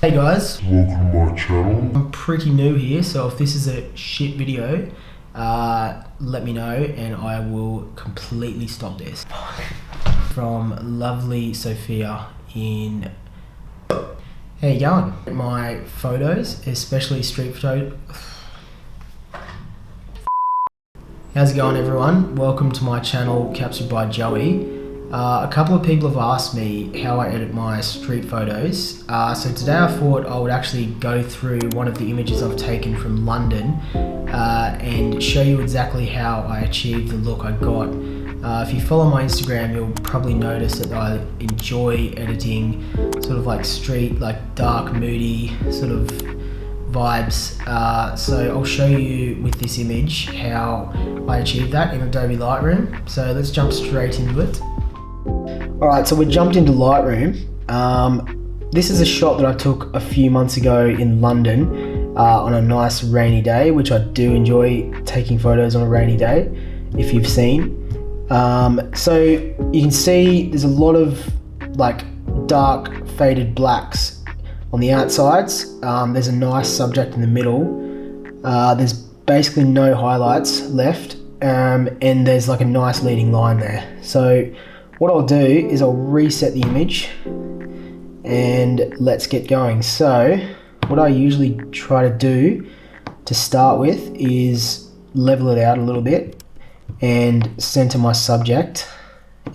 Hey guys, Welcome to my channel. I'm pretty new here, so if this is a shit video, let me know and I will completely stop this. From lovely Sophia in... How you going? My photos, especially street photo... How's it going everyone? Welcome to my channel, Captured by Joey. A couple of people have asked me how I edit my street photos. So today I thought I would actually go through one of the images I've taken from London and show you exactly how I achieved the look I got. If you follow my Instagram, you'll probably notice that I enjoy editing sort of like street, like dark, moody sort of vibes. So I'll show you with this image how I achieved that in Adobe Lightroom. So let's jump straight into it. Alright, so we jumped into Lightroom. This is a shot that I took a few months ago in London on a nice rainy day, which I do enjoy taking photos on a rainy day, if you've seen. So you can see there's a lot of like dark faded blacks on the outsides. There's a nice subject in the middle. There's basically no highlights left, and there's like a nice leading line there. So what I'll do is I'll reset the image and let's get going. So what I usually try to do to start with is level it out a little bit and center my subject,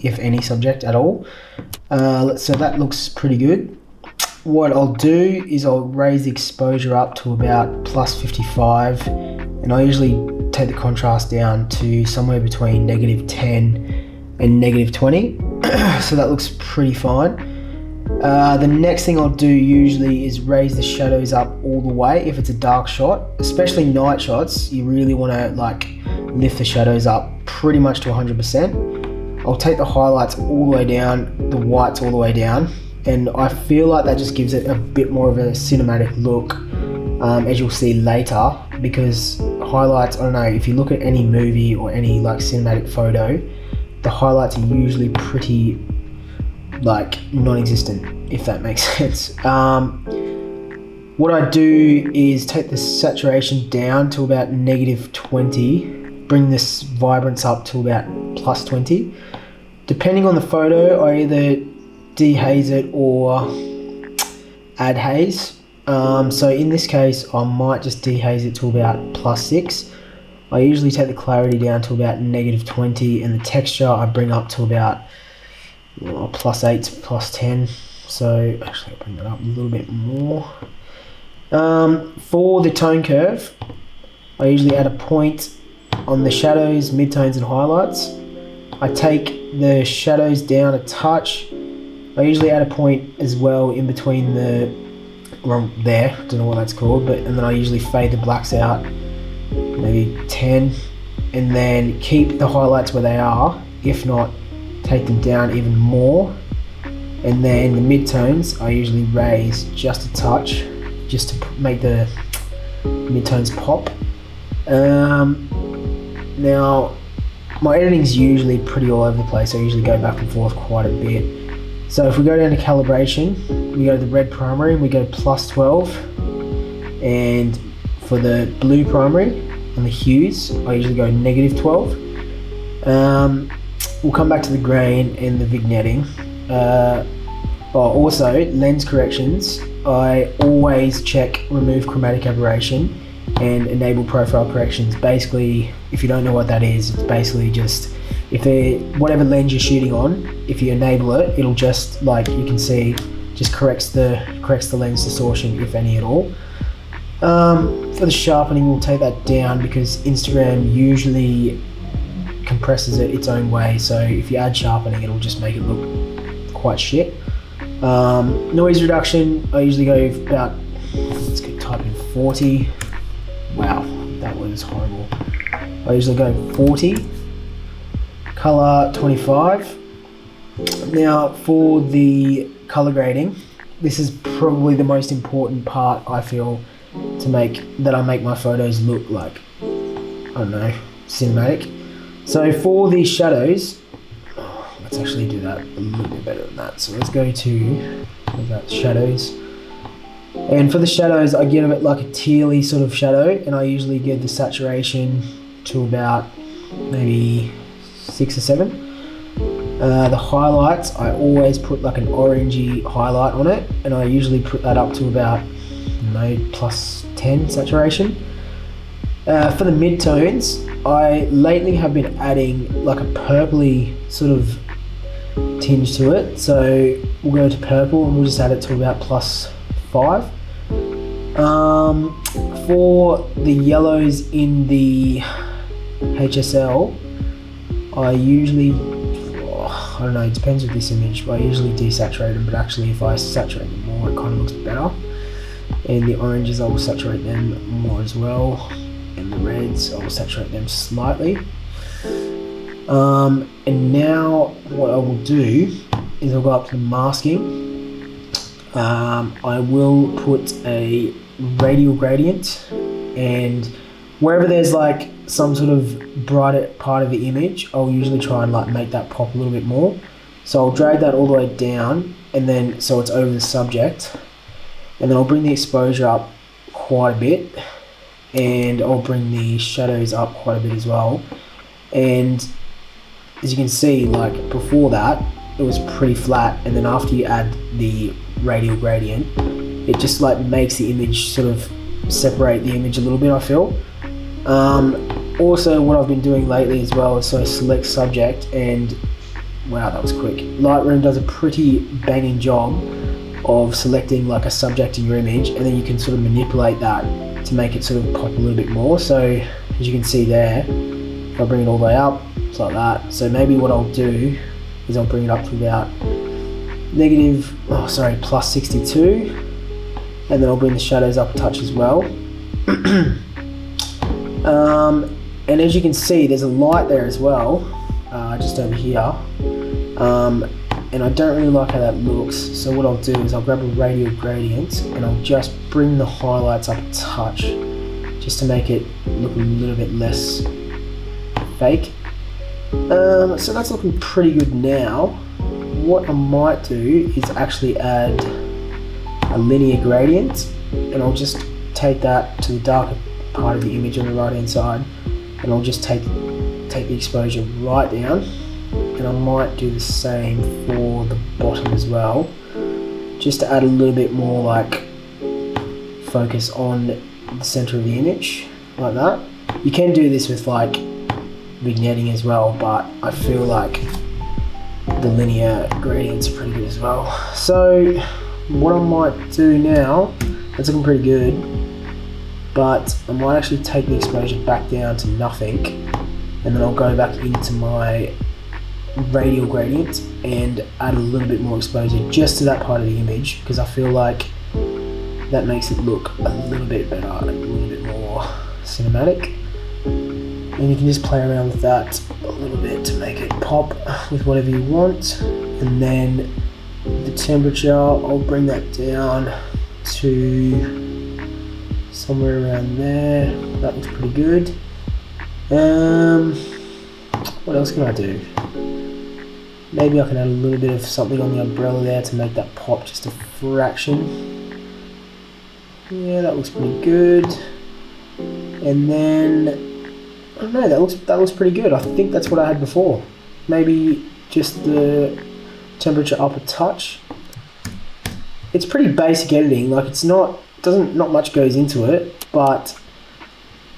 if any subject at all. So that looks pretty good. What I'll do is I'll raise the exposure up to about plus 55, and I usually take the contrast down to somewhere between -10 and -20. So that looks pretty fine. The next thing I'll do usually is raise the shadows up all the way if it's a dark shot. Especially night shots, you really want to like lift the shadows up pretty much to 100%. I'll take the highlights all the way down, the whites all the way down, and I feel like that just gives it a bit more of a cinematic look, as you'll see later, because highlights, I don't know, if you look at any movie or any like cinematic photo, the highlights are usually pretty like non-existent, if that makes sense. What I do is take the saturation down to about -20, bring this vibrance up to about plus 20. Depending on the photo, I either dehaze it or add haze. So in this case, I might just dehaze it to about plus 6. I usually take the clarity down to about -20, and the texture I bring up to about plus 8 to plus 10. So actually I'll bring that up a little bit more. For the tone curve, I usually add a point on the shadows, midtones and highlights. I take the shadows down a touch. I usually add a point as well in between the, well, there, don't know what that's called, but and then I usually fade the blacks out, maybe 10, and then keep the highlights where they are. If not, take them down even more, and then the midtones I usually raise just a touch, just to make the midtones pop. Now my editing's usually pretty all over the place. I usually go back and forth quite a bit. So if we go down to calibration, we go to the red primary and we go plus 12, and for the blue primary and the hues, I usually go -12. We'll come back to the grain and the vignetting. Also, lens corrections, I always check remove chromatic aberration and enable profile corrections. Basically, if you don't know what that is, it's basically just whatever lens you're shooting on, if you enable it, it'll just, like you can see, just corrects the lens distortion, if any at all. For the sharpening, we'll take that down because Instagram usually compresses it its own way, so if you add sharpening, it'll just make it look quite shit. Noise reduction, I usually go about, let's go type in 40. Wow, that was horrible. I usually go 40. Color 25. Now for the color grading, this is probably the most important part, I feel, to make my photos look like, I don't know, cinematic. So for these shadows, let's actually do that a little bit better than that. So let's go to that shadows. And for the shadows, I give it like a tealy sort of shadow, and I usually give the saturation to about maybe 6 or 7. The highlights, I always put like an orangey highlight on it, and I usually put that up to about plus 10 saturation. For the midtones, I lately have been adding like a purpley sort of tinge to it. So we'll go to purple and we'll just add it to about plus 5. For the yellows in the HSL, I usually, I don't know, it depends with this image, but I usually desaturate them, but actually if I saturate them more, it kind of looks better. And the oranges, I will saturate them more as well. And the reds, I will saturate them slightly. And now what I will do is I'll go up to the masking. I will put a radial gradient, and wherever there's like some sort of brighter part of the image, I'll usually try and like make that pop a little bit more. So I'll drag that all the way down, and then so it's over the subject, and then I'll bring the exposure up quite a bit, and I'll bring the shadows up quite a bit as well. And as you can see, like before that it was pretty flat, and then after you add the radial gradient, it just like makes the image sort of separate the image a little bit, I feel. Also what I've been doing lately as well is so select subject, and wow, that was quick. Lightroom does a pretty banging job of selecting like a subject in your image, and then you can sort of manipulate that to make it sort of pop a little bit more. So as you can see there, if I bring it all the way up, it's like that. So maybe what I'll do is I'll bring it up to about plus 62, and then I'll bring the shadows up a touch as well. And as you can see, there's a light there as well, just over here. And I don't really like how that looks, so what I'll do is I'll grab a radial gradient and I'll just bring the highlights up a touch, just to make it look a little bit less fake. So that's looking pretty good now. What I might do is actually add a linear gradient, and I'll just take that to the darker part of the image on the right hand side, and I'll just take the exposure right down. And I might do the same for the bottom as well, just to add a little bit more like focus on the center of the image, like that. You can do this with like vignetting as well, but I feel like the linear gradients are pretty good as well. So what I might do now, that's looking pretty good, but I might actually take the exposure back down to nothing, and then I'll go back into my radial gradient and add a little bit more exposure just to that part of the image, because I feel like that makes it look a little bit better, a little bit more cinematic. And you can just play around with that a little bit to make it pop with whatever you want. And then the temperature, I'll bring that down to somewhere around there. That looks pretty good. What else can I do? Maybe I can add a little bit of something on the umbrella there to make that pop just a fraction. Yeah, that looks pretty good. And then, I don't know, that looks pretty good. I think that's what I had before. Maybe just the temperature up a touch. It's pretty basic editing, like not much goes into it, but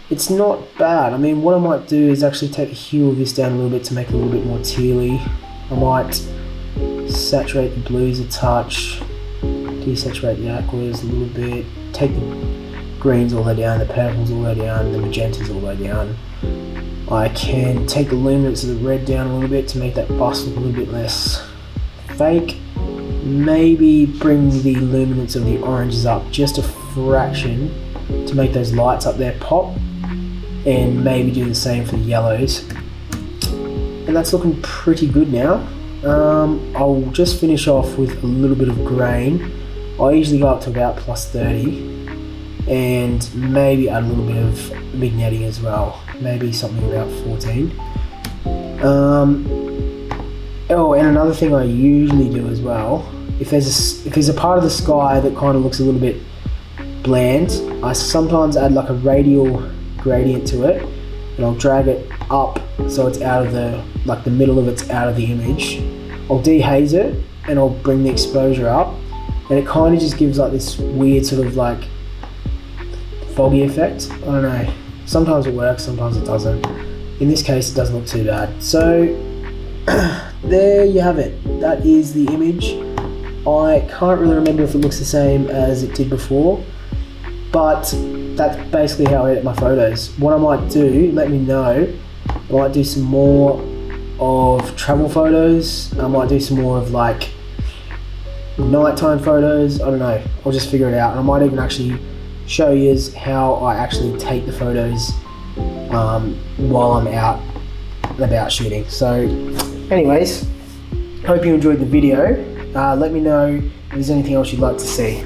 it's not bad. I mean, what I might do is actually take the hue of this down a little bit to make it a little bit more tealy. I might saturate the blues a touch, desaturate the aquas a little bit, take the greens all the way down, the purples all the way down, the magentas all the way down. I can take the luminance of the red down a little bit to make that bust look a little bit less fake. Maybe bring the luminance of the oranges up just a fraction to make those lights up there pop, and maybe do the same for the yellows. And that's looking pretty good now. I'll just finish off with a little bit of grain. I usually go up to about plus 30, and maybe add a little bit of vignetting as well, maybe something about 14. Oh, and another thing I usually do as well, if there's a part of the sky that kind of looks a little bit bland. I sometimes add like a radial gradient to it, and I'll drag it up so it's out of the middle of it's out of the image. I'll dehaze it and I'll bring the exposure up, and it kind of just gives like this weird sort of like foggy effect. I don't know, sometimes it works, sometimes it doesn't. In this case it doesn't look too bad. So there you have it, that is the image. I can't really remember if it looks the same as it did before, but that's basically how I edit my photos. What I might do, let me know, I might do some more of travel photos, I might do some more of like nighttime photos, I don't know, I'll just figure it out. And I might even actually show you how I actually take the photos while I'm out and about shooting. So anyways, hope you enjoyed the video. Let me know if there's anything else you'd like to see.